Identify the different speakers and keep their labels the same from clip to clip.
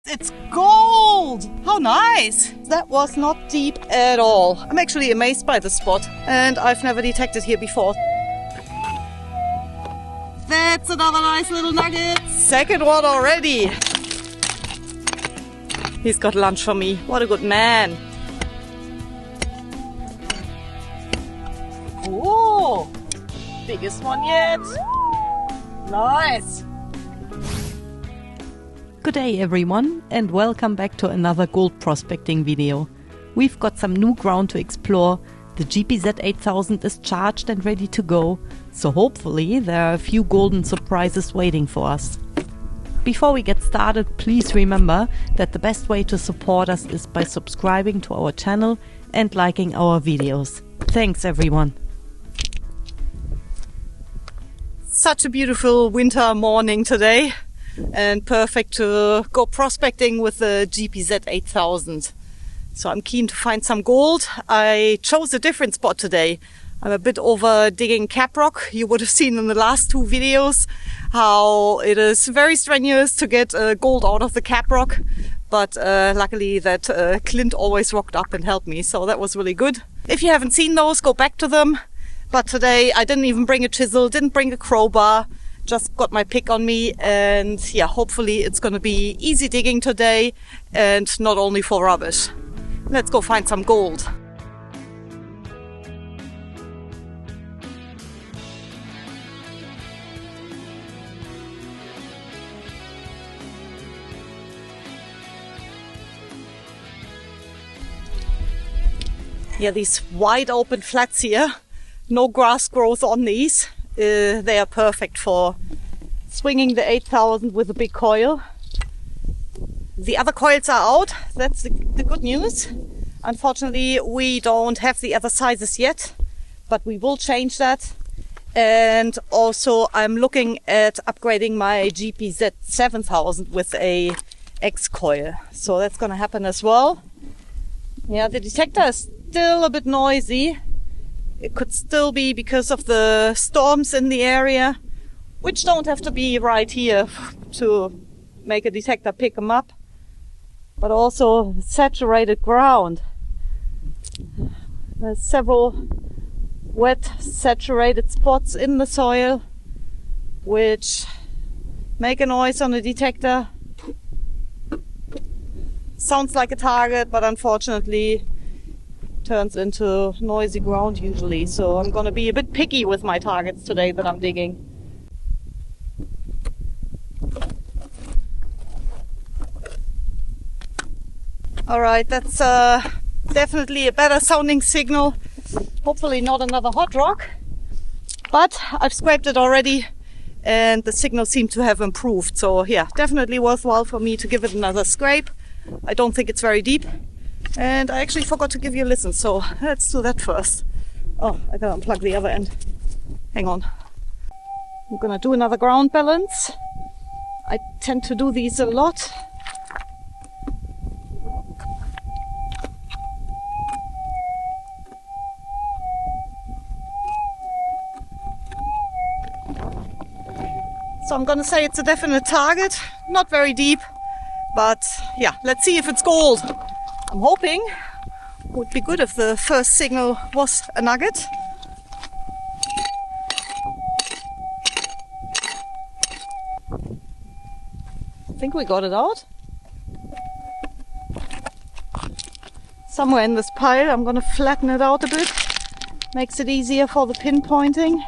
Speaker 1: It's gold! How nice! That was not deep at all. I'm actually amazed by the spot, and I've never detected here before. That's another nice little nugget. Second one already. He's got lunch for me. What a good man. Oh, biggest one yet. Nice.
Speaker 2: Good day everyone, and welcome back to another gold prospecting video. We've got some new ground to explore. The GPZ 8000 is charged and ready to go, so hopefully there are a few golden surprises waiting for us. Before we get started, please remember that the best way to support us is by subscribing to our channel and liking our videos. Thanks everyone!
Speaker 1: Such a beautiful winter morning today, and perfect to go prospecting with the GPZ 8000. So I'm keen to find some gold. I chose a different spot today. I'm a bit over digging caprock. You would have seen in the last two videos how it is very strenuous to get gold out of the caprock. But luckily that Clint always rocked up and helped me, so that was really good. If you haven't seen those, go back to them. But today I didn't even bring a chisel, didn't bring a crowbar. Just got my pick on me, and yeah, hopefully it's gonna be easy digging today and not only for rubbish. Let's go find some gold. Yeah, these wide open flats here, no grass growth on these. They are perfect for swinging the 8000 with a big coil. The other coils are out, that's the good news. Unfortunately, we don't have the other sizes yet, but we will change that. And also I'm looking at upgrading my GPZ 7000 with a X coil. So that's gonna happen as well. Yeah, the detector is still a bit noisy. It could still be because of the storms in the area, which don't have to be right here to make a detector pick them up, but also saturated ground. There's several wet, saturated spots in the soil, which make a noise on the detector. Sounds like a target, but unfortunately turns into noisy ground usually, so I'm gonna be a bit picky with my targets today that I'm digging. Alright, that's definitely a better sounding signal. Hopefully not another hot rock, but I've scraped it already and the signal seemed to have improved, so yeah, definitely worthwhile for me to give it another scrape. I don't think it's very deep. And I actually forgot to give you a listen, so let's do that first. Oh, I gotta unplug the other end. Hang on. I'm gonna do another ground balance. I tend to do these a lot. So I'm gonna say it's a definite target. Not very deep, but yeah, let's see if it's gold. I'm hoping it would be good if the first signal was a nugget. I think we got it out. Somewhere in this pile. I'm going to flatten it out a bit. Makes it easier for the pinpointing.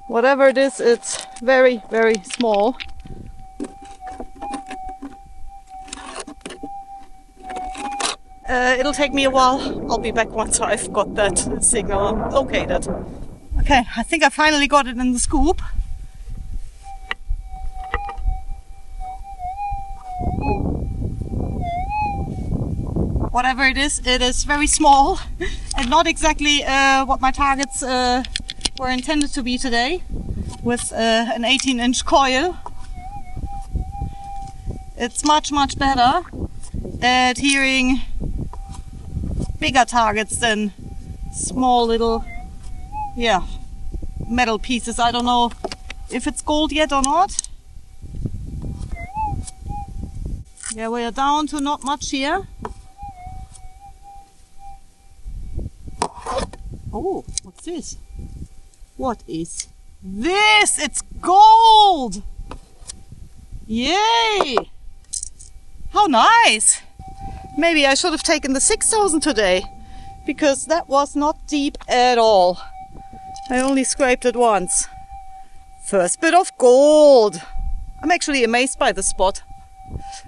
Speaker 1: Whatever it is, it's very, very small. It'll take me a while. I'll be back once I've got that signal located. Okay, I think I finally got it in the scoop. Whatever it is very small and not exactly what my targets were intended to be today, with an 18-inch coil. It's much better at hearing bigger targets than small little, yeah, metal pieces. I don't know if it's gold yet or not. Yeah, we are down to not much here. Oh, what's this? What is this? It's gold! Yay! How nice! Maybe I should have taken the 6,000 today, because that was not deep at all. I only scraped it once. First bit of gold! I'm actually amazed by the spot.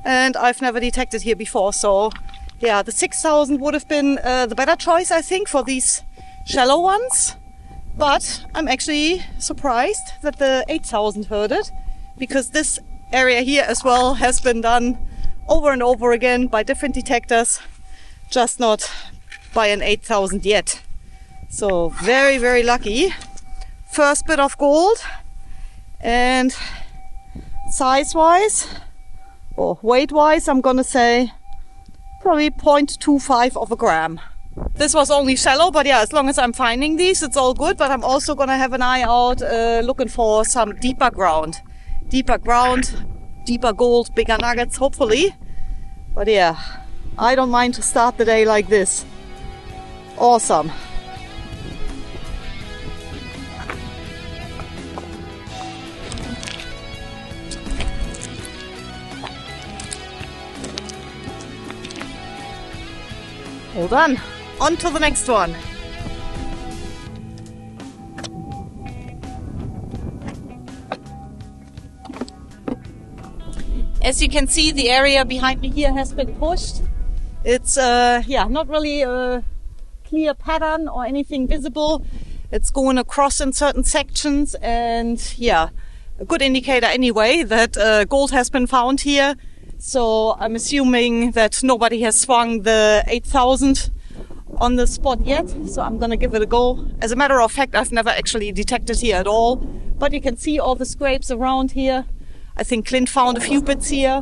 Speaker 1: And I've never detected here before, so yeah, the 6,000 would have been the better choice, I think, for these shallow ones. But I'm actually surprised that the 8,000 heard it, because this area here as well has been done over and over again by different detectors, just not by an 8,000 yet. So very, very lucky. First bit of gold, and size-wise, or weight-wise, I'm gonna say probably 0.25 of a gram. This was only shallow, but yeah, as long as I'm finding these, it's all good. But I'm also gonna have an eye out looking for some deeper ground. Deeper gold, bigger nuggets, hopefully. But yeah, I don't mind to start the day like this. Awesome. All done. On to the next one. As you can see, the area behind me here has been pushed. It's not really a clear pattern or anything visible. It's going across in certain sections, and yeah, a good indicator anyway that gold has been found here. So I'm assuming that nobody has swung the 8,000 on the spot yet. So I'm gonna give it a go. As a matter of fact, I've never actually detected here at all, but you can see all the scrapes around here. I think Clint found a few bits here,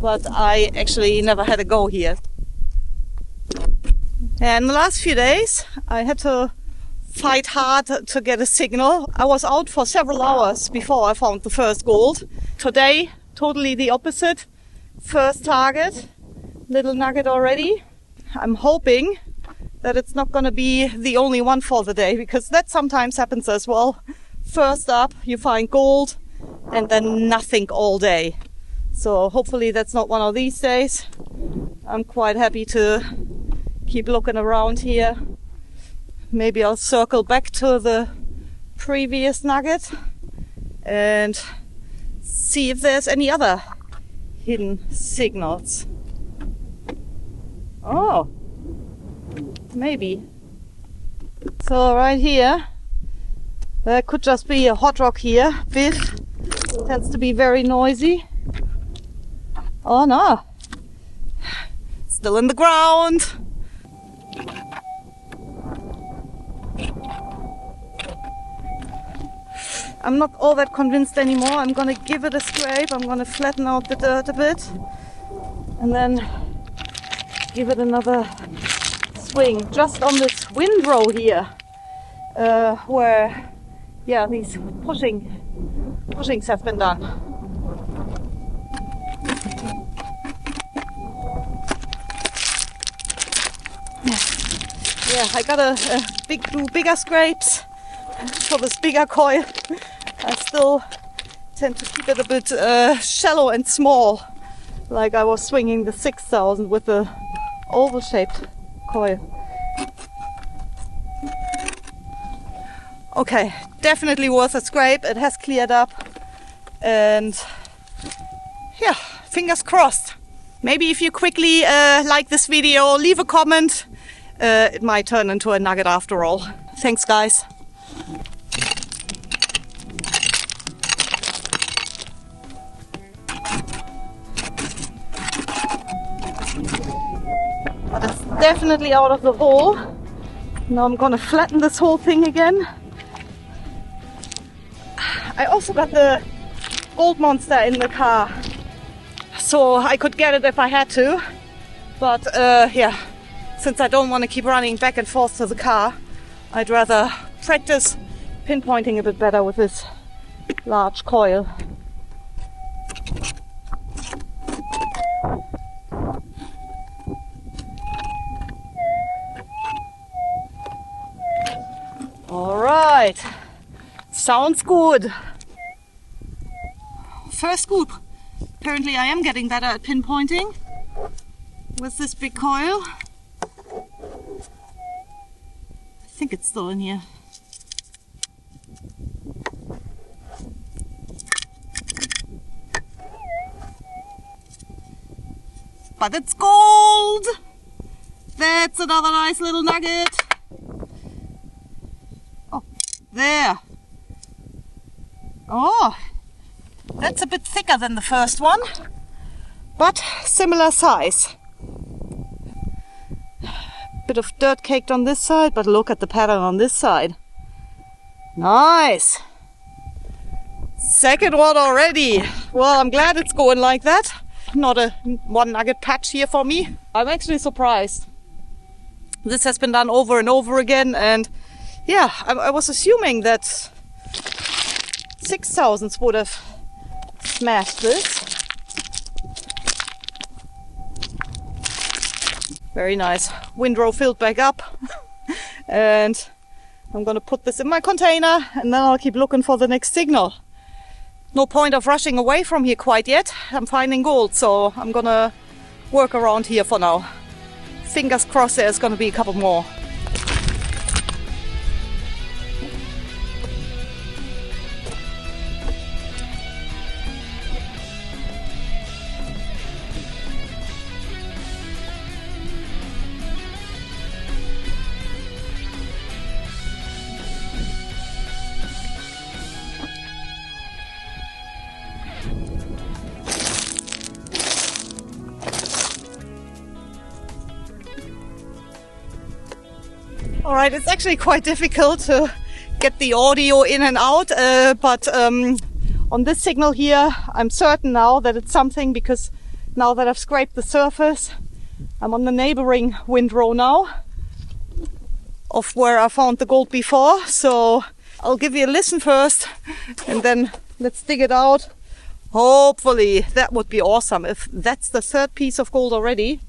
Speaker 1: but I actually never had a go here. And the last few days, I had to fight hard to get a signal. I was out for several hours before I found the first gold. Today, totally the opposite. First target, little nugget already. I'm hoping that it's not going to be the only one for the day, because that sometimes happens as well. First up, you find gold, and then nothing all day. So hopefully that's not one of these days. I'm quite happy to keep looking around here. Maybe I'll circle back to the previous nugget and see if there's any other hidden signals. Oh, maybe. So right here, there could just be a hot rock here. Big, tends to be very noisy. Oh no, still in the ground. I'm not all that convinced anymore. I'm gonna give it a scrape. I'm gonna flatten out the dirt a bit and then give it another swing just on this windrow here, where yeah, these pushings have been done. Yeah, I got do bigger scrapes for this bigger coil. I still tend to keep it a bit shallow and small, like I was swinging the 6,000 with the oval-shaped coil. Okay, definitely worth a scrape. It has cleared up, and yeah, fingers crossed. Maybe if you quickly like this video, leave a comment. It might turn into a nugget after all. Thanks, guys. But it's definitely out of the hole. Now I'm gonna flatten this whole thing again. I also got the gold monster in the car, so I could get it if I had to. But yeah, since I don't want to keep running back and forth to the car, I'd rather practice pinpointing a bit better with this large coil. All right, sounds good. First scoop. Apparently I am getting better at pinpointing with this big coil. I think it's still in here. But it's gold! That's another nice little nugget. Oh, there. Oh, that's a bit thicker than the first one, but similar size. Bit of dirt caked on this side, but look at the pattern on this side. Nice! Second one already. Well, I'm glad it's going like that. Not a one nugget patch here for me. I'm actually surprised. This has been done over and over again, and yeah, I was assuming that 6,000s would have smashed this. Very nice. Windrow filled back up. And I'm gonna put this in my container, and then I'll keep looking for the next signal. No point of rushing away from here quite yet. I'm finding gold, so I'm gonna work around here for now. Fingers crossed there's gonna be a couple more. Alright, it's actually quite difficult to get the audio in and out, but on this signal here I'm certain now that it's something, because now that I've scraped the surface, I'm on the neighboring windrow now of where I found the gold before. So I'll give you a listen first and then let's dig it out. Hopefully that would be awesome if that's the third piece of gold already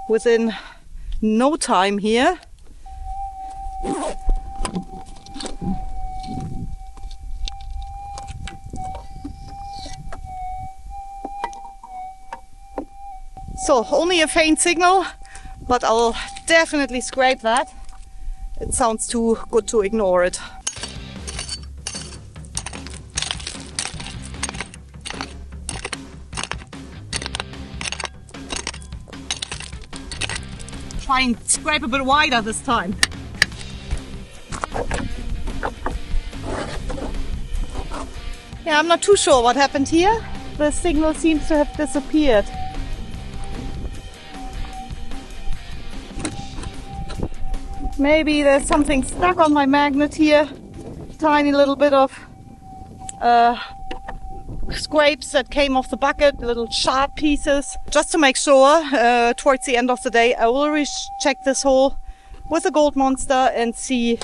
Speaker 1: within no time here. So only a faint signal, but I'll definitely scrape that. It sounds too good to ignore it. Try and scrape a bit wider this time. Yeah, I'm not too sure what happened here. The signal seems to have disappeared. Maybe there's something stuck on my magnet here. Tiny little bit of scrapes that came off the bucket, little sharp pieces. Just to make sure, towards the end of the day, I will recheck this hole with a gold monster and see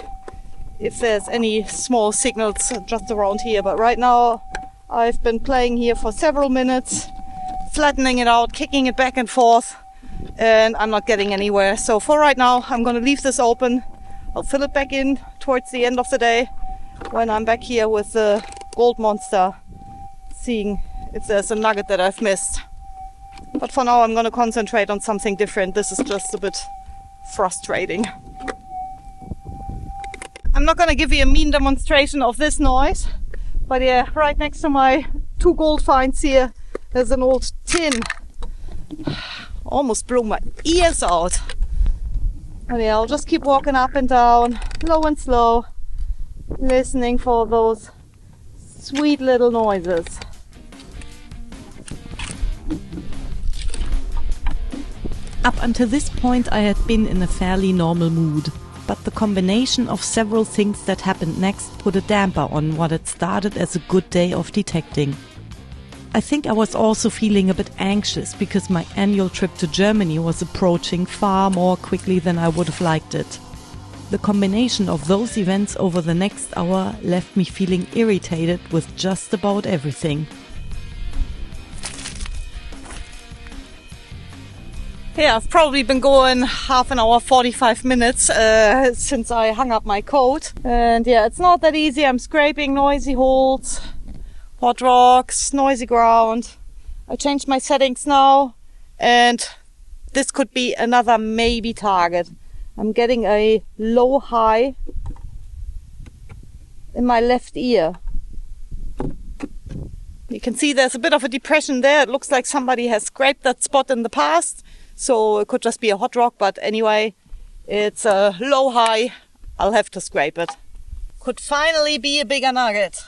Speaker 1: if there's any small signals just around here. But right now I've been playing here for several minutes, flattening it out, kicking it back and forth, and I'm not getting anywhere. So for right now I'm going to leave this open. I'll fill it back in towards the end of the day when I'm back here with the gold monster, seeing if there's a nugget that I've missed. But for now I'm going to concentrate on something different. This is just a bit frustrating. I'm not going to give you a mean demonstration of this noise, but yeah, right next to my two gold finds here, there's an old tin. Almost blew my ears out. But yeah, I'll just keep walking up and down, low and slow, listening for those sweet little noises.
Speaker 2: Up until this point I had been in a fairly normal mood. But the combination of several things that happened next put a damper on what had started as a good day of detecting. I think I was also feeling a bit anxious because my annual trip to Germany was approaching far more quickly than I would have liked it. The combination of those events over the next hour left me feeling irritated with just about everything.
Speaker 1: Yeah, I've probably been going half an hour, 45 minutes since I hung up my coat. And yeah, it's not that easy. I'm scraping noisy holes, hot rocks, noisy ground. I changed my settings now, and this could be another maybe target. I'm getting a low high in my left ear. You can see there's a bit of a depression there. It looks like somebody has scraped that spot in the past. So it could just be a hot rock, but anyway, it's a low high. I'll have to scrape it. Could finally be a bigger nugget.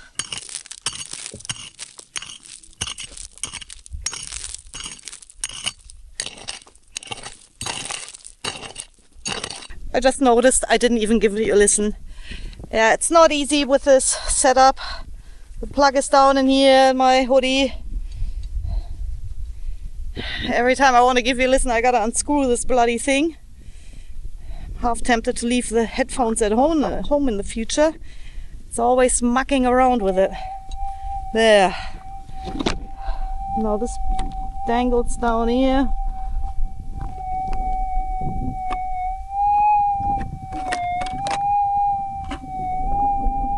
Speaker 1: I just noticed I didn't even give you a listen. Yeah, it's not easy with this setup. The plug is down in here in my hoodie. Every time I want to give you a listen, I gotta unscrew this bloody thing. I'm half tempted to leave the headphones at home in the future. It's always mucking around with it. There. Now this dangles down here.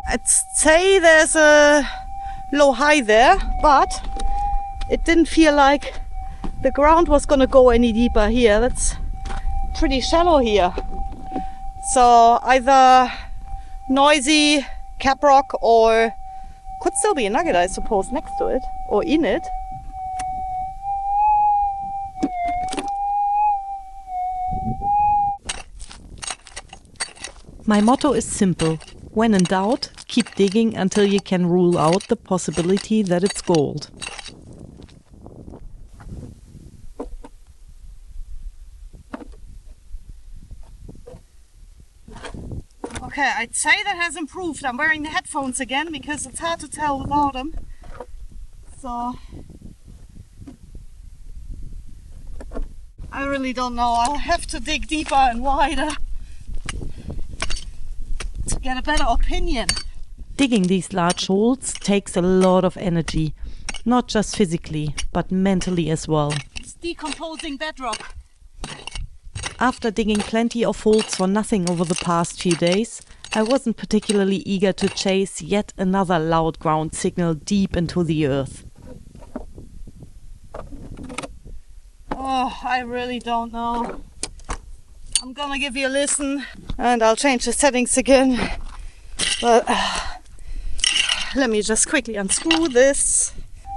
Speaker 1: I'd say there's a low high there, but it didn't feel like the ground was gonna go any deeper here. That's pretty shallow here. So either noisy cap rock or could still be a nugget, I suppose, next to it or in it.
Speaker 2: My motto is simple. When in doubt, keep digging until you can rule out the possibility that it's gold.
Speaker 1: Okay, I'd say that has improved. I'm wearing the headphones again because it's hard to tell without them. So I really don't know. I'll have to dig deeper and wider to get a better opinion.
Speaker 2: Digging these large holes takes a lot of energy, not just physically, but mentally as well.
Speaker 1: It's decomposing bedrock.
Speaker 2: After digging plenty of holes for nothing over the past few days, I wasn't particularly eager to chase yet another loud ground signal deep into the earth.
Speaker 1: Oh, I really don't know. I'm gonna give you a listen and I'll change the settings again. But let me just quickly unscrew this.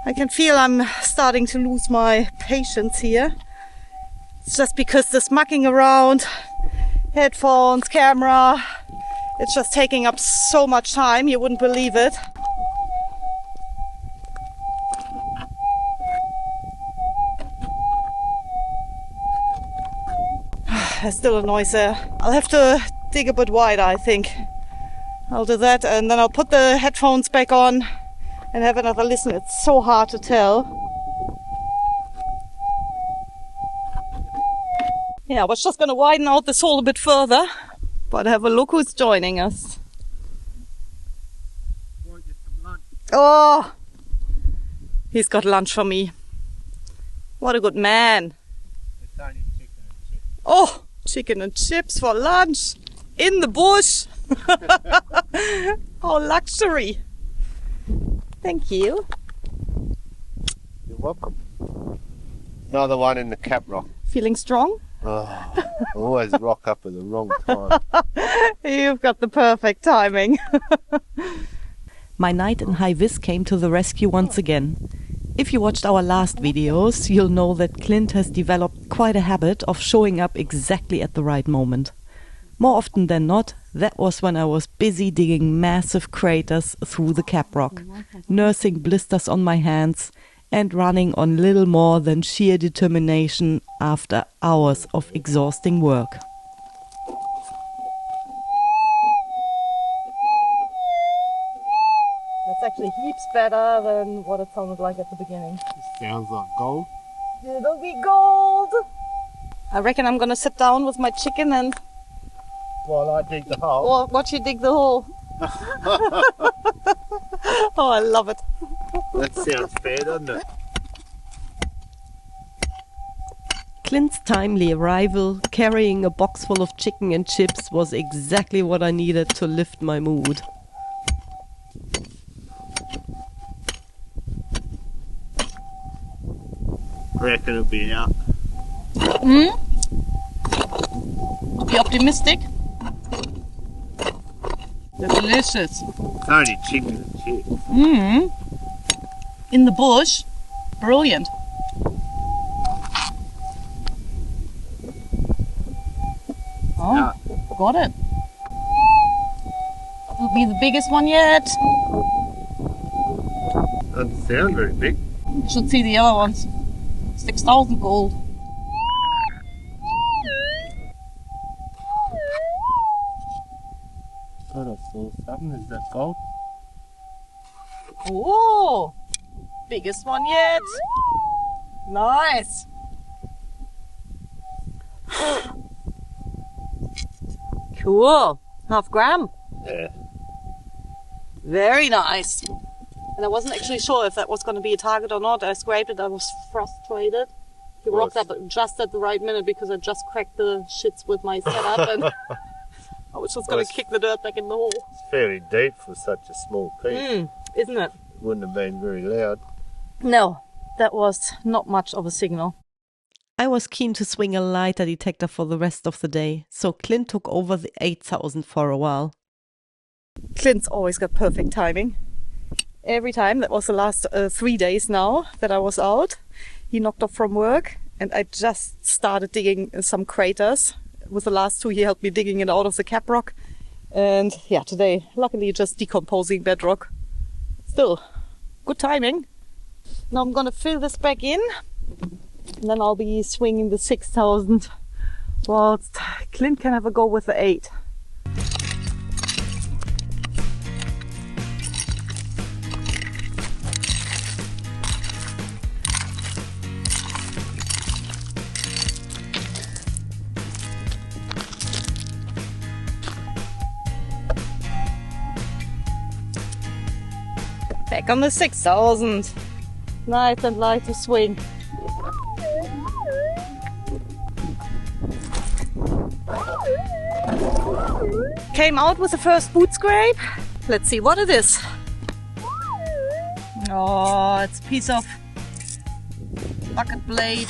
Speaker 1: I can feel I'm starting to lose my patience here. It's just because this mucking around, headphones, camera, it's just taking up so much time, you wouldn't believe it. There's still a noise there. I'll have to dig a bit wider, I think. I'll do that and then I'll put the headphones back on and have another listen. It's so hard to tell. Yeah, I was just going to widen out this hole a bit further, but have a look who's joining us. Oh, he's got lunch for me. What a good man. Oh, chicken and chips for lunch in the bush. Oh, luxury. Thank you.
Speaker 3: You're welcome. Another one in the cap rock.
Speaker 1: Feeling strong?
Speaker 3: Oh, always rock up at the wrong time.
Speaker 1: You've got the perfect timing.
Speaker 2: My knight in high vis came to the rescue once again. If you watched our last videos, you'll know that Clint has developed quite a habit of showing up exactly at the right moment. More often than not, that was when I was busy digging massive craters through the cap rock, nursing blisters on my hands, and running on little more than sheer determination after hours of exhausting work.
Speaker 1: That's actually heaps better than what it sounded like at the beginning.
Speaker 3: Sounds like gold.
Speaker 1: It'll be gold! I reckon I'm gonna sit down with my chicken and
Speaker 3: While I dig the hole.
Speaker 1: Or watch you dig the hole. Oh, I love it.
Speaker 3: That sounds fair, doesn't it?
Speaker 2: Clint's timely arrival, carrying a box full of chicken and chips, was exactly what I needed to lift my mood.
Speaker 3: I reckon it'll be out.
Speaker 1: Be optimistic. They're delicious.
Speaker 3: It's only chicken and chips.
Speaker 1: In the bush. Brilliant. Oh,
Speaker 3: Yeah.
Speaker 1: got it. Will be the biggest one yet.
Speaker 3: Doesn't sound very big.
Speaker 1: You should see the other ones. 6,000 gold.
Speaker 3: Thought I saw something. Is that gold?
Speaker 1: Oh, biggest one yet. Nice. Cool. Half gram.
Speaker 3: Yeah.
Speaker 1: Very nice. And I wasn't actually sure if that was going to be a target or not. I scraped it. I was frustrated. He rocked up just at the right minute because I just cracked the shits with my setup and I was just going to kick the dirt back in the hole.
Speaker 3: It's fairly deep for such a small piece.
Speaker 1: Isn't it?
Speaker 3: Wouldn't have been very loud.
Speaker 1: No, that was not much of a signal.
Speaker 2: I was keen to swing a lighter detector for the rest of the day, so Clint took over the 8,000 for a while.
Speaker 1: Clint's always got perfect timing. Every time, that was the last 3 days now that I was out. He knocked off from work and I just started digging some craters. With the last 2 he helped me digging it out of the cap rock. And yeah, today, luckily just decomposing bedrock. Still, good timing. Now I'm gonna fill this back in and then I'll be swinging the 6,000 whilst Clint can have a go with the 8. Back on the 6,000. Nice and light to swing. Came out with the first boot scrape. Let's see what it is. Oh, it's a piece of bucket blade.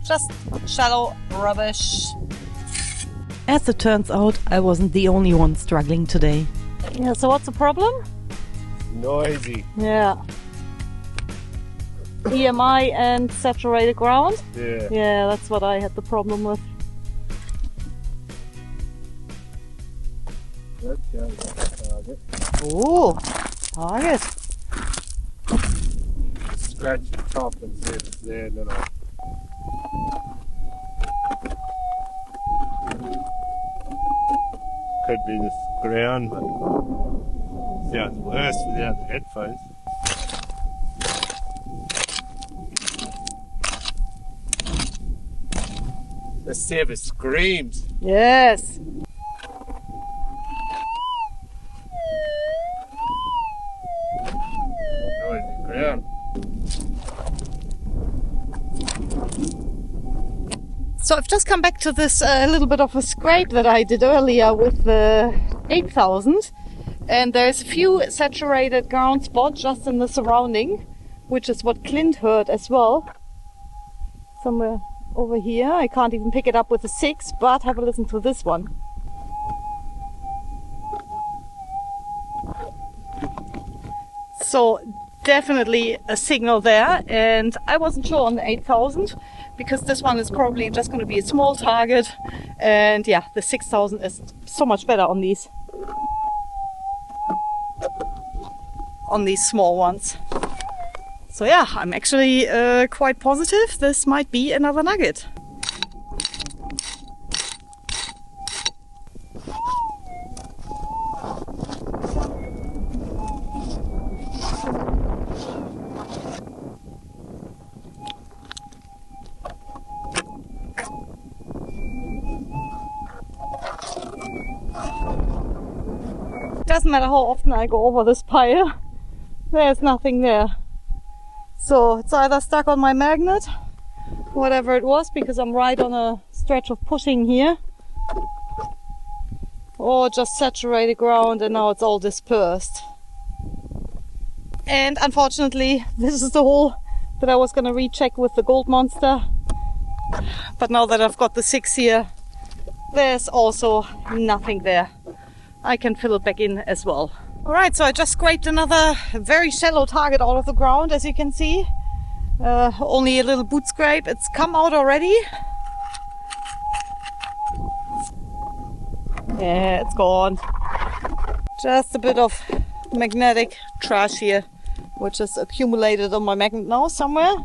Speaker 1: Just shallow rubbish.
Speaker 2: As it turns out, I wasn't the only one struggling today.
Speaker 1: Yeah, so what's the problem?
Speaker 3: Noisy.
Speaker 1: Yeah. EMI and saturated ground?
Speaker 3: Yeah.
Speaker 1: Yeah, that's what I had the problem with.
Speaker 3: That's the target.
Speaker 1: Oh, target.
Speaker 3: Scratch the top and see if it's there, and then I'll... Could be this ground, but sounds worse without the headphones. Let's see if it screams.
Speaker 1: Yes.
Speaker 3: Noisy ground.
Speaker 1: So I've just come back to this little bit of a scrape that I did earlier with the 8,000. And there's a few saturated ground spots just in the surrounding, which is what Clint heard as well. Somewhere over here. I can't even pick it up with a 6, but have a listen to this one. So definitely a signal there, and I wasn't sure on the 8,000 because this one is probably just going to be a small target, and yeah, the 6,000 is so much better on these small ones. So yeah, I'm actually quite positive this might be another nugget. doesn't matter how often I go over this pile, there's nothing there. So it's either stuck on my magnet, whatever it was, because I'm right on a stretch of pushing here, or just saturated ground and now it's all dispersed. And unfortunately, this is the hole that I was going to recheck with the gold monster. But now that I've got the 6 here, there's also nothing there. I can fill it back in as well. Alright, so I just scraped another very shallow target out of the ground, as you can see. Only a little boot scrape. It's come out already. Yeah, it's gone. Just a bit of magnetic trash here, which is accumulated on my magnet now somewhere.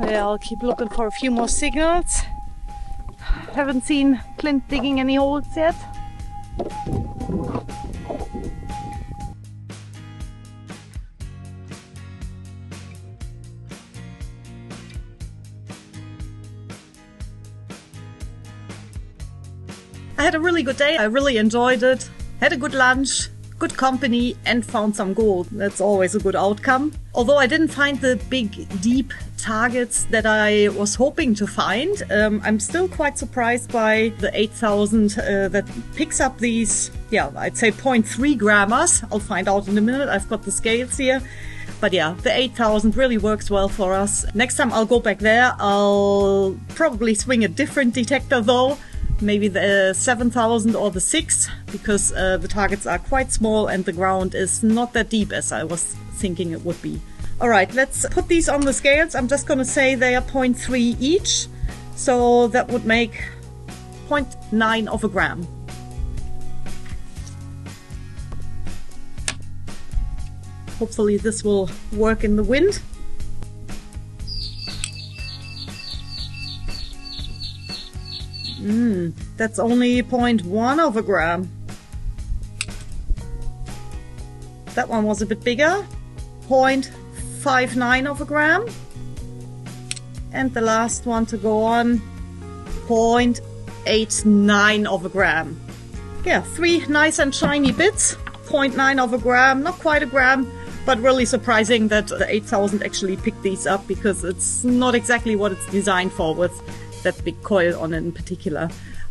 Speaker 1: Yeah, I'll keep looking for a few more signals. Haven't seen Clint digging any holes yet. I had a really good day. I really enjoyed it. Had a good lunch, good company, and found some gold. That's always a good outcome. Although I didn't find the big, deep targets that I was hoping to find, I'm still quite surprised by the 8,000 that picks up these, yeah, I'd say 0.3 grammars. I'll find out in a minute. I've got the scales here. But yeah, the 8,000 really works well for us. Next time I'll go back there, I'll probably swing a different detector though. Maybe the 7,000 or the 6, because the targets are quite small and the ground is not that deep as I was thinking it would be. Alright, let's put these on the scales. I'm just going to say they are 0.3 each, so that would make 0.9 of a gram. Hopefully this will work in the wind. That's only 0.1 of a gram. That one was a bit bigger, 0.59 of a gram. And the last one to go on, 0.89 of a gram. Yeah, 3 nice and shiny bits, 0.9 of a gram, not quite a gram, but really surprising that the 8,000 actually picked these up, because it's not exactly what it's designed for with that big coil on it in particular.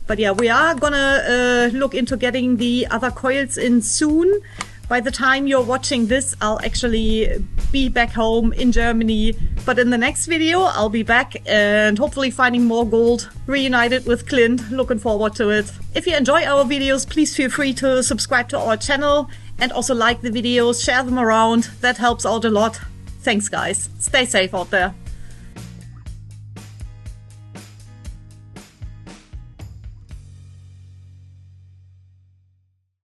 Speaker 1: But yeah, we are gonna look into getting the other coils in soon. By the time you're watching this, I'll actually be back home in Germany. But in the next video, I'll be back and hopefully finding more gold, reunited with Clint. Looking forward to it. If you enjoy our videos, please feel free to subscribe to our channel and also like the videos, share them around. That helps out a lot. Thanks guys. Stay safe out there.